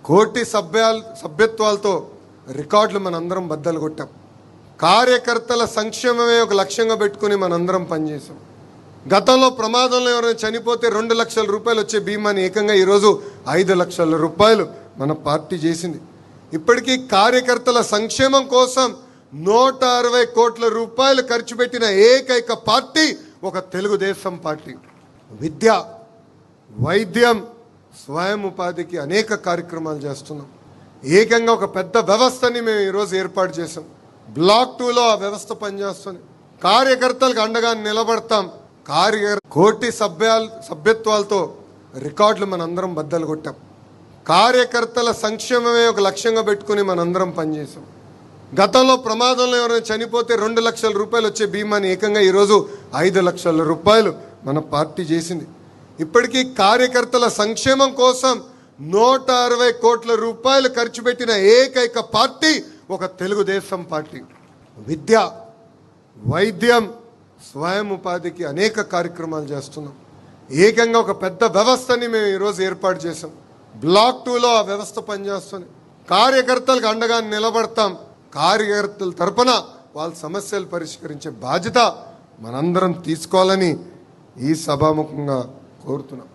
కోటి సభ్యత్వాలతో రికార్డులు మనందరం బద్దలు కొట్టాం. కార్యకర్తల సంక్షేమమే ఒక లక్ష్యంగా పెట్టుకుని మనందరం పనిచేసాం. గతంలో ప్రమాదంలో ఎవరైనా చనిపోతే 2 లక్షల రూపాయలు వచ్చే బీమాని ఏకంగా ఈరోజు 5 లక్షల రూపాయలు మన పార్టీ చేసింది. ఇప్పటికీ కార్యకర్తల సంక్షేమం కోసం 160 కోట్ల రూపాయలు ఖర్చు పెట్టిన ఏకైక పార్టీ ఒక తెలుగుదేశం పార్టీ. విద్య, వైద్యం, స్వయం ఉపాధికి అనేక కార్యక్రమాలు చేస్తున్నాం. ఏకంగా ఒక పెద్ద వ్యవస్థని మేము ఈరోజు ఏర్పాటు చేసాం. బ్లాక్ 2లో ఆ వ్యవస్థ పనిచేస్తుంది. కార్యకర్తలకు అండగా నిలబడతాం. కోటి సభ్యత్వాలతో రికార్డులు మనందరం బద్దలు కొట్టాం. కార్యకర్తల సంక్షేమమే ఒక లక్ష్యంగా పెట్టుకుని మనందరం పనిచేసాం. గతంలో ప్రమాదంలో ఎవరైనా చనిపోతే 2 లక్షల రూపాయలు వచ్చే బీమాని ఏకంగా ఈరోజు 5 లక్షల రూపాయలు మన పార్టీ చేసింది. ఇప్పటికీ కార్యకర్తల సంక్షేమం కోసం 160 కోట్ల రూపాయలు ఖర్చు పెట్టిన ఏకైక పార్టీ ఒక తెలుగుదేశం పార్టీ. విద్య, వైద్యం, స్వయం ఉపాధికి అనేక కార్యక్రమాలు చేస్తున్నాం. ఏకంగా ఒక పెద్ద వ్యవస్థని మేము ఈరోజు ఏర్పాటు చేసాం. బ్లాక్ 2లో ఆ వ్యవస్థ పనిచేస్తుంది. కార్యకర్తలకు అండగా నిలబడతాం. కార్యకర్తల తరపున వాళ్ళ సమస్యలు పరిష్కరించే బాధ్యత మనందరం తీసుకోవాలని ఈ సభాముఖంగా కోరుతున్నాం.